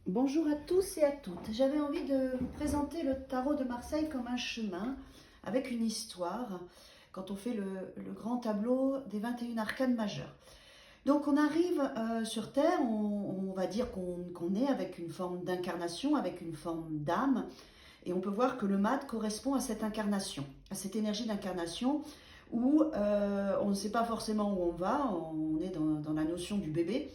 Bonjour à tous et à toutes. J'avais envie de vous présenter le tarot de Marseille comme un chemin avec une histoire quand on fait le grand tableau des 21 arcanes majeures. Donc on arrive sur Terre, on va dire qu'on est avec une forme d'incarnation, avec une forme d'âme, et on peut voir que le mat correspond à cette incarnation, à cette énergie d'incarnation où on ne sait pas forcément où on va, on est dans la notion du bébé.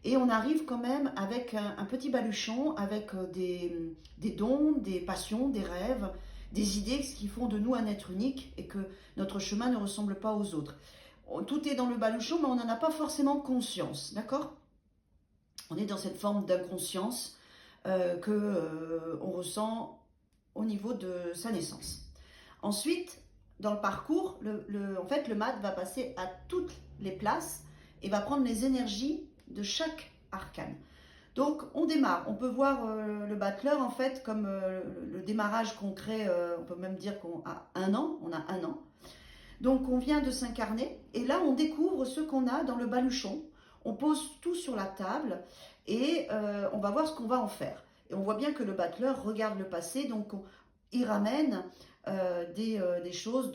Et on arrive quand même avec un petit baluchon, avec des dons, des passions, des rêves, des idées qui font de nous un être unique et que notre chemin ne ressemble pas aux autres. Tout est dans le baluchon, mais on n'en a pas forcément conscience, d'accord? On est dans cette forme d'inconscience qu'on ressent au niveau de sa naissance. Ensuite, dans le parcours, en fait, le mat va passer à toutes les places et va prendre les énergies de chaque arcane. Donc on démarre, on peut voir le battleur en fait comme le démarrage concret, on peut même dire qu'on a un an, on a un an. Donc on vient de s'incarner et là on découvre ce qu'on a dans le baluchon, on pose tout sur la table et on va voir ce qu'on va en faire. Et on voit bien que le battleur regarde le passé, donc il ramène des choses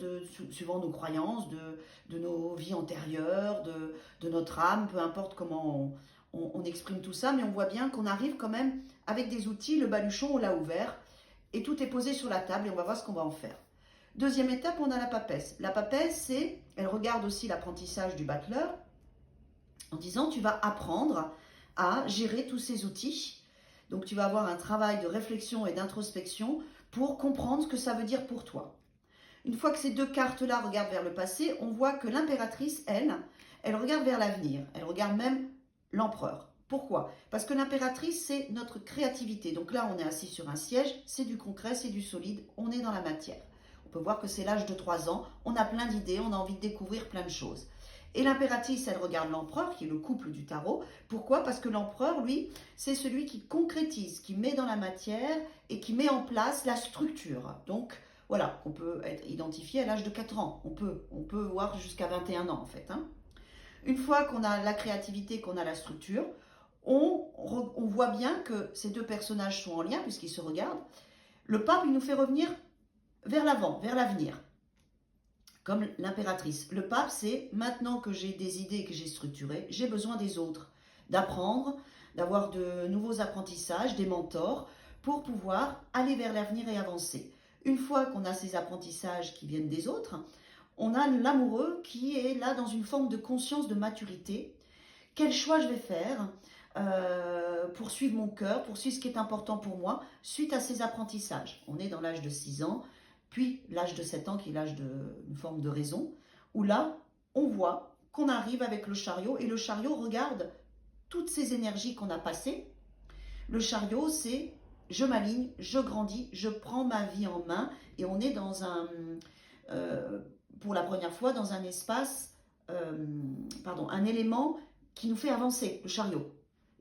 suivant nos croyances, de nos vies antérieures, de notre âme, peu importe comment on exprime tout ça, mais on voit bien qu'on arrive quand même avec des outils, le baluchon on l'a ouvert, et tout est posé sur la table et on va voir ce qu'on va en faire. Deuxième étape, on a la papesse. La papesse, elle regarde aussi l'apprentissage du battleur en disant tu vas apprendre à gérer tous ces outils. Donc tu vas avoir un travail de réflexion et d'introspection pour comprendre ce que ça veut dire pour toi. Une fois que ces deux cartes-là regardent vers le passé, on voit que l'impératrice, elle regarde vers l'avenir. Elle regarde même l'empereur. Pourquoi? Parce que l'impératrice, c'est notre créativité. Donc là, on est assis sur un siège, c'est du concret, c'est du solide, on est dans la matière. On peut voir que c'est l'âge de 3 ans, on a plein d'idées, on a envie de découvrir plein de choses. Et l'impératrice, elle regarde l'empereur, qui est le couple du tarot. Pourquoi? Parce que l'empereur, lui, c'est celui qui concrétise, qui met dans la matière et qui met en place la structure. Donc, voilà, on peut être identifié à l'âge de 4 ans. On peut voir jusqu'à 21 ans, en fait. Une fois qu'on a la créativité, qu'on a la structure, on voit bien que ces deux personnages sont en lien, puisqu'ils se regardent. Le pape, il nous fait revenir vers l'avant, vers l'avenir. Comme l'impératrice. Le pape, c'est maintenant que j'ai des idées que j'ai structurées, j'ai besoin des autres, d'apprendre, d'avoir de nouveaux apprentissages, des mentors, pour pouvoir aller vers l'avenir et avancer. Une fois qu'on a ces apprentissages qui viennent des autres, on a l'amoureux qui est là dans une forme de conscience, de maturité. Quel choix je vais faire pour suivre mon cœur, pour suivre ce qui est important pour moi, suite à ces apprentissages. On est dans l'âge de 6 ans, puis l'âge de 7 ans qui est l'âge d'une forme de raison, où là, on voit qu'on arrive avec le chariot, et le chariot regarde toutes ces énergies qu'on a passées. Le chariot, c'est je m'aligne, je grandis, je prends ma vie en main, et on est dans pour la première fois, dans un espace, un élément qui nous fait avancer, le chariot,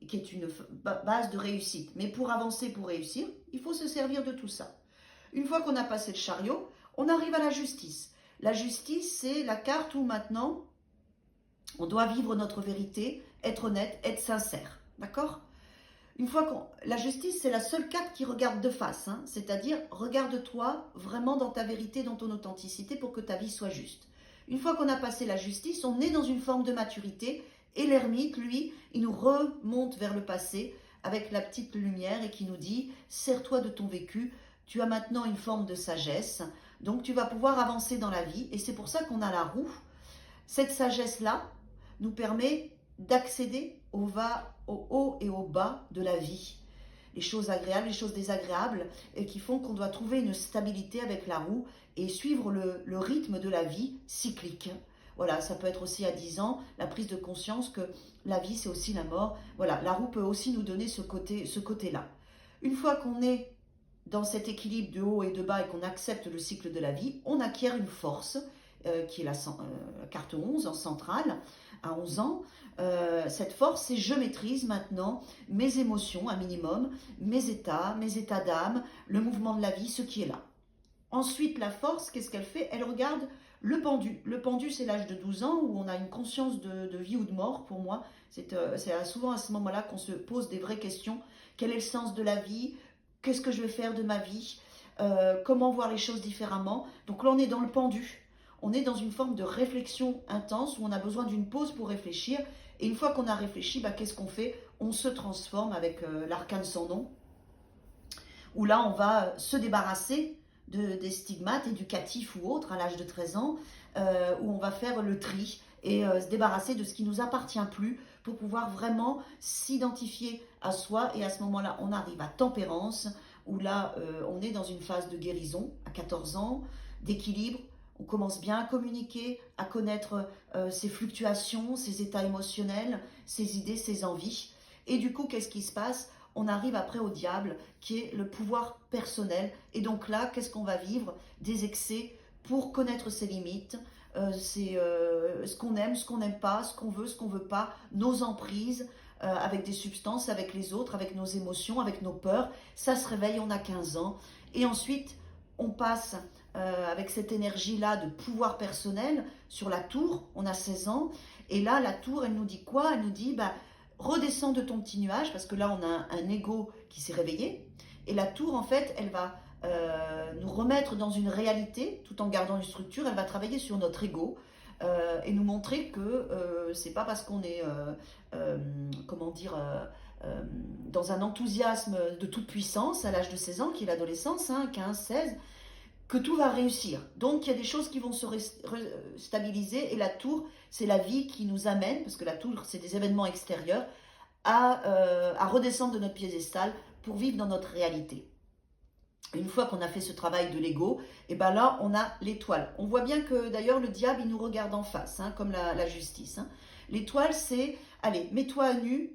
qui est une base de réussite. Mais pour avancer, pour réussir, il faut se servir de tout ça. Une fois qu'on a passé le chariot, on arrive à la justice. La justice, c'est la carte où maintenant, on doit vivre notre vérité, être honnête, être sincère. D'accord? Une fois qu'on... La justice, c'est la seule carte qui regarde de face. C'est-à-dire, regarde-toi vraiment dans ta vérité, dans ton authenticité pour que ta vie soit juste. Une fois qu'on a passé la justice, on est dans une forme de maturité. Et l'ermite, lui, il nous remonte vers le passé avec la petite lumière et qui nous dit « Sers-toi de ton vécu ». Tu as maintenant une forme de sagesse, donc tu vas pouvoir avancer dans la vie. Et c'est pour ça qu'on a la roue. Cette sagesse-là nous permet d'accéder au haut et au bas de la vie. Les choses agréables, les choses désagréables, et qui font qu'on doit trouver une stabilité avec la roue et suivre le rythme de la vie cyclique. Voilà, ça peut être aussi à 10 ans, la prise de conscience que la vie, c'est aussi la mort. Voilà, la roue peut aussi nous donner ce côté-là. Une fois qu'on est dans cet équilibre de haut et de bas et qu'on accepte le cycle de la vie, on acquiert une force qui est la carte 11 en centrale, à 11 ans. Cette force, c'est je maîtrise maintenant mes émotions, un minimum, mes états d'âme, le mouvement de la vie, ce qui est là. Ensuite, la force, qu'est-ce qu'elle fait? Elle regarde le pendu. Le pendu, c'est l'âge de 12 ans où on a une conscience de vie ou de mort, pour moi. C'est souvent à ce moment-là qu'on se pose des vraies questions. quel est le sens de la vie, qu'est-ce que je vais faire de ma vie, comment voir les choses différemment. Donc là, on est dans le pendu. On est dans une forme de réflexion intense où on a besoin d'une pause pour réfléchir. Et une fois qu'on a réfléchi, qu'est-ce qu'on fait? On se transforme avec l'arcane sans nom, où là, on va se débarrasser des stigmates éducatifs ou autres à l'âge de 13 ans, où on va faire le tri et se débarrasser de ce qui ne nous appartient plus pour pouvoir vraiment s'identifier à soi. Et à ce moment-là, on arrive à tempérance, où là, on est dans une phase de guérison à 14 ans, d'équilibre. On commence bien à communiquer, à connaître ses fluctuations, ses états émotionnels, ses idées, ses envies. Et du coup, qu'est-ce qui se passe? On arrive après au diable, qui est le pouvoir personnel. Et donc là, qu'est-ce qu'on va vivre? Des excès pour connaître ses limites, ce qu'on aime, ce qu'on n'aime pas, ce qu'on veut, ce qu'on ne veut pas, nos emprises avec des substances, avec les autres, avec nos émotions, avec nos peurs. Ça se réveille, on a 15 ans. Et ensuite, on passe avec cette énergie-là de pouvoir personnel sur la tour, on a 16 ans. Et là, la tour, elle nous dit quoi? Elle nous dit, redescends de ton petit nuage, parce que là, on a un ego qui s'est réveillé. Et la tour, en fait, elle va nous remettre dans une réalité, tout en gardant une structure. Elle va travailler sur notre ego et nous montrer que c'est pas parce qu'on est, comment dire, dans un enthousiasme de toute puissance à l'âge de 16 ans, qui est l'adolescence, 15, 16, que tout va réussir. Donc, il y a des choses qui vont se stabiliser, et la tour, c'est la vie qui nous amène, parce que la tour, c'est des événements extérieurs, à redescendre de notre piédestal pour vivre dans notre réalité. Une fois qu'on a fait ce travail de l'ego, et là, on a l'étoile. On voit bien que, d'ailleurs, le diable, il nous regarde en face, comme la justice. L'étoile, c'est, allez, mets-toi à nu,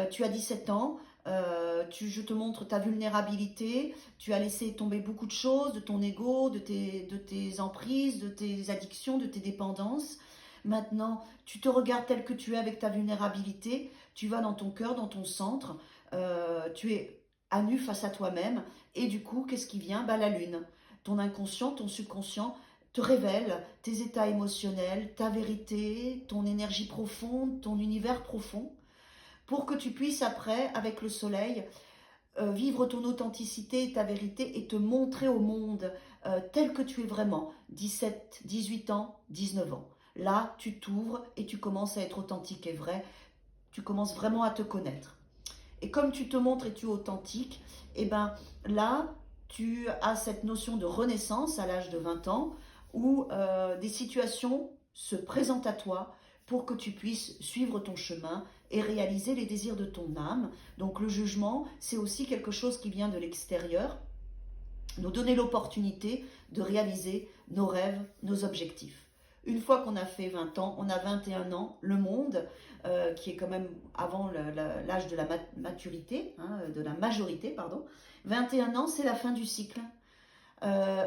tu as 17 ans, je te montre ta vulnérabilité, tu as laissé tomber beaucoup de choses, de ton ego, de tes emprises, de tes addictions, de tes dépendances. Maintenant, tu te regardes tel que tu es avec ta vulnérabilité, tu vas dans ton cœur, dans ton centre, tu es à nu face à toi-même, et du coup, qu'est-ce qui vient? La lune. Ton inconscient, ton subconscient te révèle tes états émotionnels, ta vérité, ton énergie profonde, ton univers profond, pour que tu puisses après, avec le soleil, vivre ton authenticité, ta vérité, et te montrer au monde tel que tu es vraiment. 17, 18 ans, 19 ans. Là, tu t'ouvres et tu commences à être authentique et vrai. Tu commences vraiment à te connaître. Et comme tu te montres et tu es authentique, là, tu as cette notion de renaissance à l'âge de 20 ans, où des situations se présentent à toi pour que tu puisses suivre ton chemin et réaliser les désirs de ton âme. Donc le jugement, c'est aussi quelque chose qui vient de l'extérieur, nous donner l'opportunité de réaliser nos rêves, nos objectifs. Une fois qu'on a fait 20 ans, on a 21 ans, le monde, qui est quand même avant l'âge de la maturité, de la majorité, pardon. 21 ans, c'est la fin du cycle.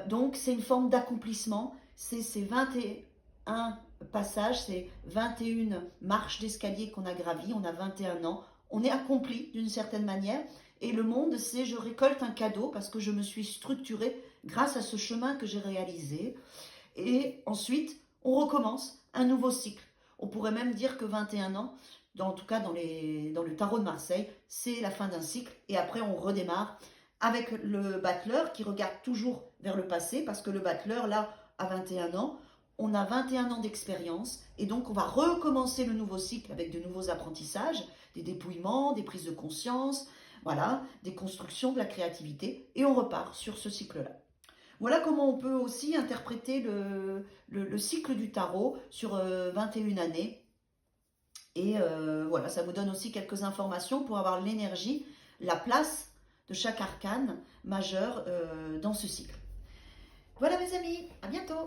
Donc, c'est une forme d'accomplissement. C'est ces 21 passages, c'est 21 marches d'escalier qu'on a gravies. On a 21 ans. On est accompli d'une certaine manière. Et le monde, c'est je récolte un cadeau parce que je me suis structurée grâce à ce chemin que j'ai réalisé. Et ensuite, on recommence un nouveau cycle. On pourrait même dire que 21 ans, en tout cas dans le tarot de Marseille, c'est la fin d'un cycle. Et après, on redémarre avec le battleur qui regarde toujours vers le passé, parce que le battleur, là, à 21 ans, on a 21 ans d'expérience. Et donc, on va recommencer le nouveau cycle avec de nouveaux apprentissages, des dépouillements, des prises de conscience, voilà, des constructions, de la créativité. Et on repart sur ce cycle-là. Voilà comment on peut aussi interpréter le cycle du tarot sur 21 années. Et voilà, ça vous donne aussi quelques informations pour avoir l'énergie, la place de chaque arcane majeur dans ce cycle. Voilà mes amis, à bientôt!